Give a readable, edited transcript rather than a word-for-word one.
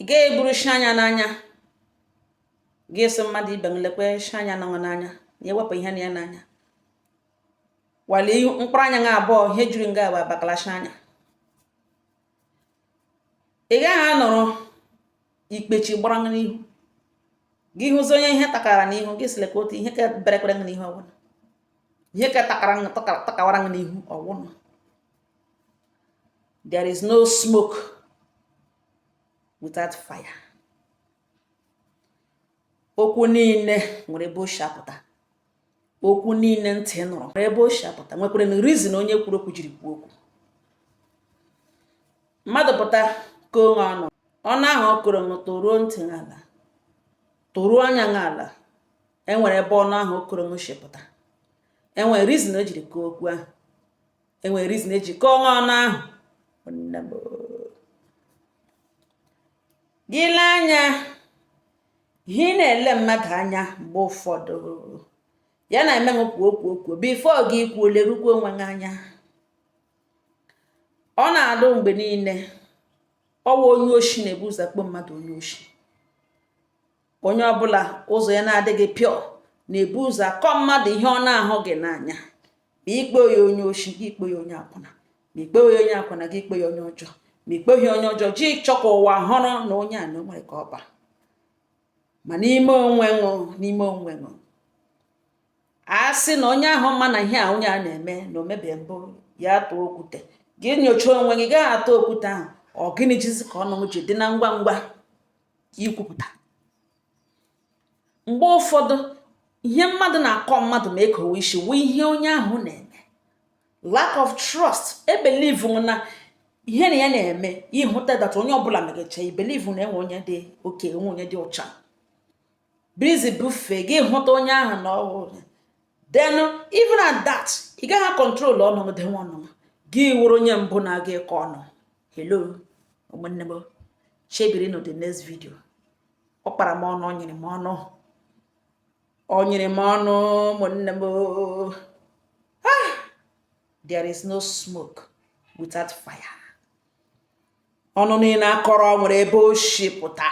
Ị ga-eburu shanya n'anya. Ga-eso mmadụ ibe nlekwe shanya nọ n'anya. Na ewepụ ihe na ya n'anya. Wali mkpụrụ anya nga abụọ ihe juru nga wa bakala shanya. Ị gaghị anọrọ ikpechi gbara n'ihu. Gị hụzọ onye ihe takara n'ihu gị sile ka otu ihe ka berekwere n'ihu ọwụna. Ihe ka takawara n'ihu ọwụna. There is no smoke without fire. Okwu niile nwere ebe o si apụta. Okwu niile ntị nụrụ nwere ebe o si apụta. Nwekwara na reason onye kwuru okwu jiri kwuo okwu. Mmadụ pụta ka onwe ọnụ. Ọnụ ahụ ọ kụrụ m toruo ntị n'ala. Toruo anya n'ala. Enwere ebe ọnụ ahụ ọ kụrụ m si pụta. Enwere reason o jiri kwuo okwu ahụ. Enwere reason eji kọọ ọnụ ahụ. Gị lee anya, ihe na-ele mmadụ anya mgbe ụfọdụ ya na-eme nkwu okwu before gị kwuo lerukwa onwe gị anya. Ọ na-adụ mgbe niile ọwa onye oshi na-ebu ụzọ kpọ mmadụ onye oshi. Onye ọbụla ụzọ ya na-adịghị pure na-ebu ụzọ akọ mmadụ ihe ọ na-ahụ gị n'anya. Ma ikpe ya onye oshi, gị ikpe ya onye akwụna. Ma ikpe ya onye akwụna, gị ikpe ya onye ọjọọ. Ma ikpe ya onye ọjọọ, ji chọkọ ụwa họrọ na onye a na o nwere ka ọ ba. Ma n'ime onwe ṅụ a sị na onye ahụ ma na ihe a onye a na-eme na omebe mbụ ya tụọ okwute. Gị nyochaa onwe gị gaa atụ okwute ahụ ọ gịnị jizi ka ọnụ ji dị na ngwa ngwa ikwupụta. Mgbe ụfọdụ ihe mmadụ na-akọ mmadụ ma ekowe isi wụ ihe onye ahụ na-eme. Lack of trust. Believe na ihe na ya na-eme ịhụta that onye ọbụla megecha believe na enwe onye dị oke, enwe onye dị ọcha. Busy buffet gị hụta onye ahụ na ọhụrụ. Then even at that, ị gaghị control ọnụ dị ọnụ. Gị wụrụ onye mbụ na-aga ịkọ ọnụ. Hello, ụmụnne m. Chebiri no the next video. Ọ kpara m ọnụ, ọ nyere m ọnụ. Ọ nyere m ọnụ, ụmụnne m. There is no smoke without fire. Ọnụ niile akọrọ nwere ebe o si pụta.